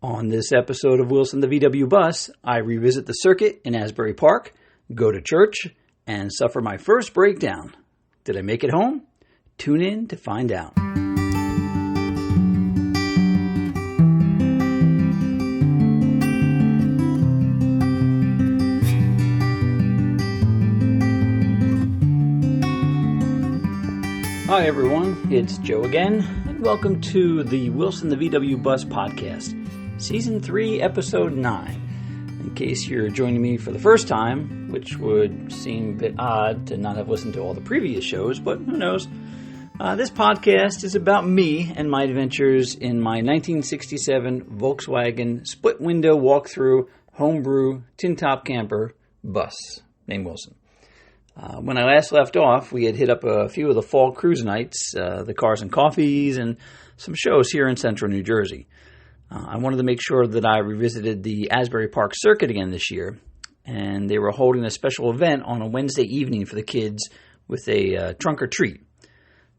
On this episode of Wilson the VW Bus, I revisit the circuit in Asbury Park, go to church, and suffer my first breakdown. Did I make it home? Tune in to find out. Hi everyone, it's Joe again, and welcome to the Wilson the VW Bus podcast, Season 3, Episode 9. In case you're joining me for the first time, which would seem a bit odd to not have listened to all the previous shows, but who knows. This podcast is about me and my adventures in my 1967 Volkswagen split-window walk-through homebrew tin-top camper bus named Wilson. When I last left off, we had hit up a few of the fall cruise nights, the Cars and Coffees, and some shows here in central New Jersey. I wanted to make sure that I revisited the Asbury Park circuit again this year, and they were holding a special event on a Wednesday evening for the kids with a trunk or treat.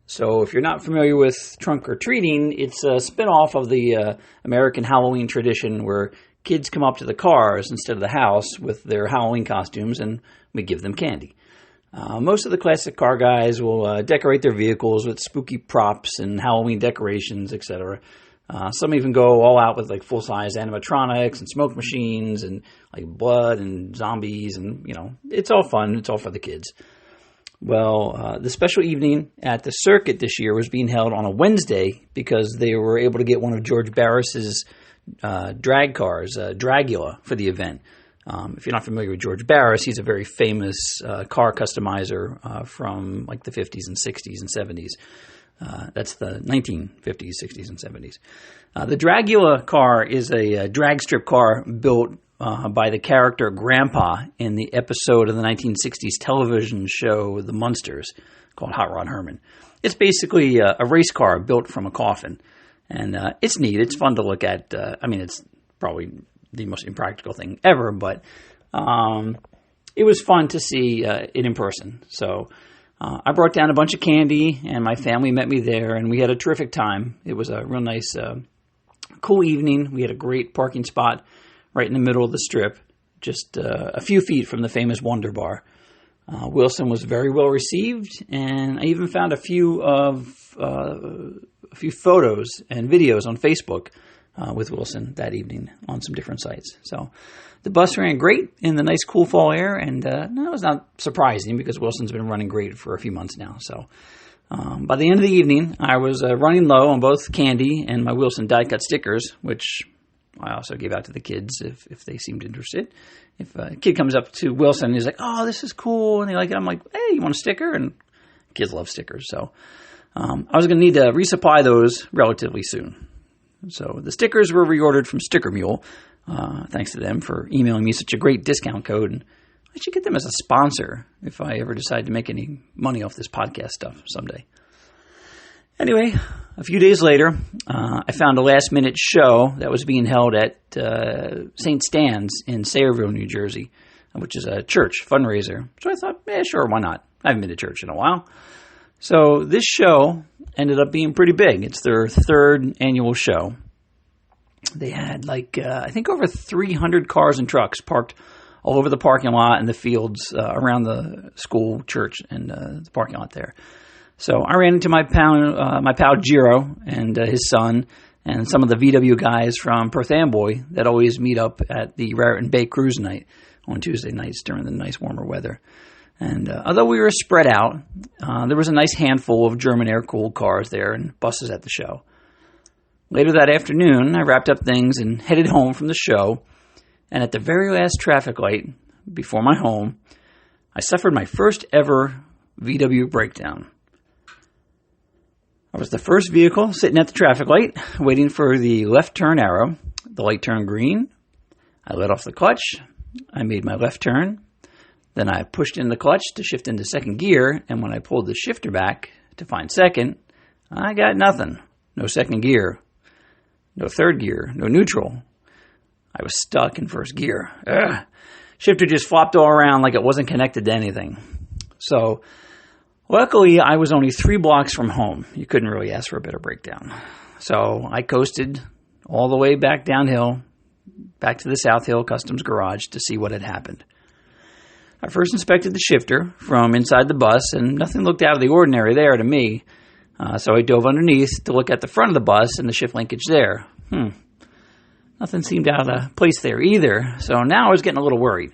So if you're not familiar with trunk or treating, it's a spin-off of the American Halloween tradition where kids come up to the cars instead of the house with their Halloween costumes, and we give them candy. Most of the classic car guys will decorate their vehicles with spooky props and Halloween decorations, etc. Some even go all out with like full-size animatronics and smoke machines and like blood and zombies, and it's all fun. It's all for the kids. Well, the special evening at the circuit this year was being held on a Wednesday because they were able to get one of George Barris's drag cars, Dragula, for the event. If you're not familiar with George Barris, he's a very famous car customizer from like the 50s and 60s and 70s. That's the 1950s, 60s, and 70s. The Dragula car is a drag strip car built by the character Grandpa in the episode of the 1960s television show The Munsters called Hot Rod Herman. It's basically a race car built from a coffin. And it's neat. It's fun to look at. It's probably the most impractical thing ever, but it was fun to see it in person. So I brought down a bunch of candy, and my family met me there, and we had a terrific time. It was a real nice, cool evening. We had a great parking spot right in the middle of the strip, just a few feet from the famous Wonder Bar. Wilson was very well received, and I even found a few photos and videos on Facebook with Wilson that evening on some different sites. So the bus ran great in the nice cool fall air, and that was not surprising because Wilson's been running great for a few months now. So by the end of the evening, I was running low on both candy and my Wilson die-cut stickers, which I also gave out to the kids if they seemed interested. If a kid comes up to Wilson and he's like, "Oh, this is cool," and they like it, I'm like, "Hey, you want a sticker?" And kids love stickers. So I was going to need to resupply those relatively soon. So the stickers were reordered from Sticker Mule. Thanks to them for emailing me such a great discount code. And I should get them as a sponsor if I ever decide to make any money off this podcast stuff someday. Anyway, a few days later, I found a last-minute show that was being held at St. Stan's in Sayreville, New Jersey, which is a church fundraiser. So I thought, sure, why not? I haven't been to church in a while. So this show ended up being pretty big. It's their third annual show. They had I think over 300 cars and trucks parked all over the parking lot and the fields around the school, church, and the parking lot there. So I ran into my pal Giro and his son and some of the VW guys from Perth Amboy that always meet up at the Raritan Bay Cruise Night on Tuesday nights during the nice warmer weather. And although we were spread out, there was a nice handful of German air-cooled cars there and buses at the show. Later that afternoon, I wrapped up things and headed home from the show, and at the very last traffic light before my home, I suffered my first ever VW breakdown. I was the first vehicle sitting at the traffic light, waiting for the left turn arrow. The light turned green. I let off the clutch. I made my left turn. Then I pushed in the clutch to shift into second gear, and when I pulled the shifter back to find second, I got nothing. No second gear, no third gear, no neutral. I was stuck in first gear. Ugh. Shifter just flopped all around like it wasn't connected to anything. So luckily, I was only 3 blocks from home. You couldn't really ask for a better breakdown. So I coasted all the way back downhill, back to the South Hill Customs Garage to see what had happened. I first inspected the shifter from inside the bus, and nothing looked out of the ordinary there to me. So I dove underneath to look at the front of the bus and the shift linkage there. Nothing seemed out of place there either, so now I was getting a little worried.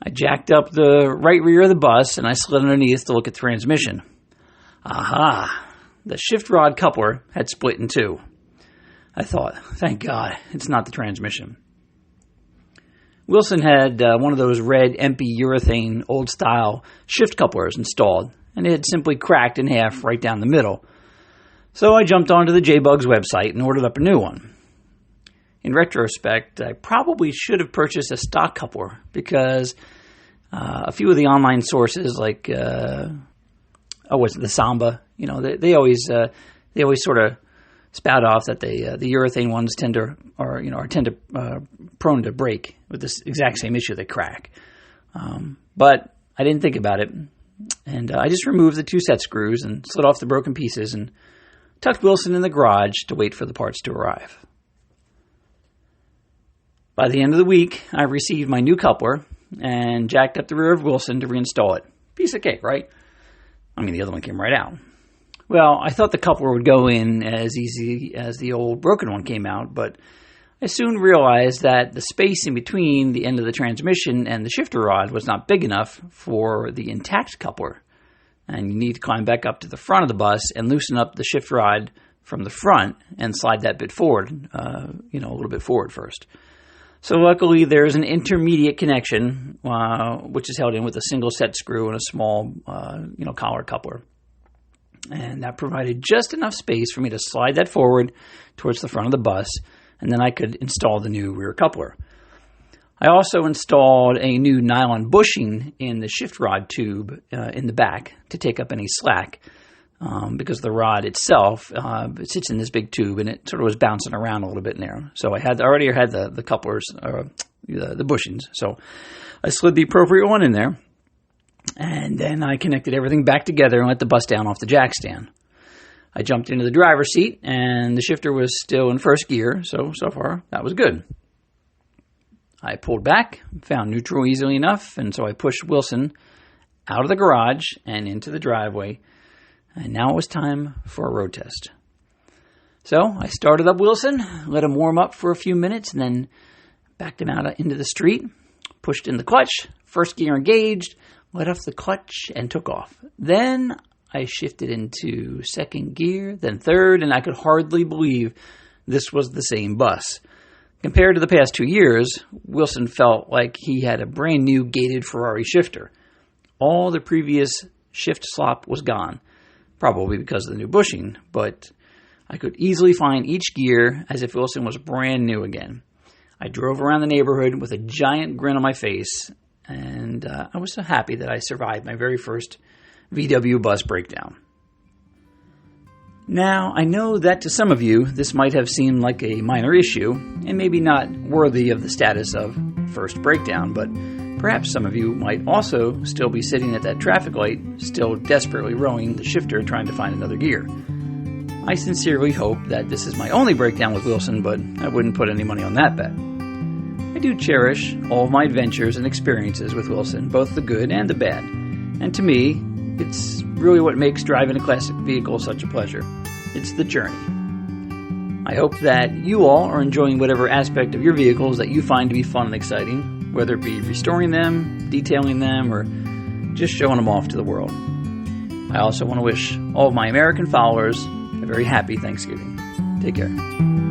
I jacked up the right rear of the bus, and I slid underneath to look at the transmission. Aha! The shift rod coupler had split in two. I thought, thank God, it's not the transmission. Wilson had one of those red, empty urethane, old-style shift couplers installed, and it had simply cracked in half right down the middle. So I jumped onto the J-Bug's website and ordered up a new one. In retrospect, I probably should have purchased a stock coupler because a few of the online sources, like the Samba, they always sort of spout off that the urethane ones are prone to break with this exact same issue. They crack, but I didn't think about it, and I just removed the 2 set screws and slid off the broken pieces and tucked Wilson in the garage to wait for the parts to arrive. By the end of the week, I received my new coupler and jacked up the rear of Wilson to reinstall it. Piece of cake, right? I mean, the other one came right out. Well, I thought the coupler would go in as easy as the old broken one came out, but I soon realized that the space in between the end of the transmission and the shifter rod was not big enough for the intact coupler. And you need to climb back up to the front of the bus and loosen up the shift rod from the front and slide that bit forward, a little bit forward first. So luckily, there's an intermediate connection, which is held in with a single set screw and a small, collar coupler. And that provided just enough space for me to slide that forward towards the front of the bus, and then I could install the new rear coupler. I also installed a new nylon bushing in the shift rod tube in the back to take up any slack, because the rod itself it sits in this big tube and it sort of was bouncing around a little bit in there. So I already had the couplers, the bushings. So I slid the appropriate one in there, and then I connected everything back together and let the bus down off the jack stand. I jumped into the driver's seat, and the shifter was still in first gear, so far that was good. I pulled back, found neutral easily enough, and so I pushed Wilson out of the garage and into the driveway. And now it was time for a road test. So I started up Wilson, let him warm up for a few minutes, and then backed him out into the street, pushed in the clutch, first gear engaged, let off the clutch, and took off. Then I shifted into second gear, then third, and I could hardly believe this was the same bus. Compared to the past 2 years, Wilson felt like he had a brand new gated Ferrari shifter. All the previous shift slop was gone. Probably because of the new bushing, but I could easily find each gear as if Wilson was brand new again. I drove around the neighborhood with a giant grin on my face, and I was so happy that I survived my very first VW bus breakdown. Now, I know that to some of you, this might have seemed like a minor issue, and maybe not worthy of the status of first breakdown, but perhaps some of you might also still be sitting at that traffic light, still desperately rowing the shifter trying to find another gear. I sincerely hope that this is my only breakdown with Wilson, but I wouldn't put any money on that bet. I do cherish all of my adventures and experiences with Wilson, both the good and the bad. And to me, it's really what makes driving a classic vehicle such a pleasure. It's the journey. I hope that you all are enjoying whatever aspect of your vehicles that you find to be fun and exciting, whether it be restoring them, detailing them, or just showing them off to the world. I also want to wish all of my American followers a very happy Thanksgiving. Take care.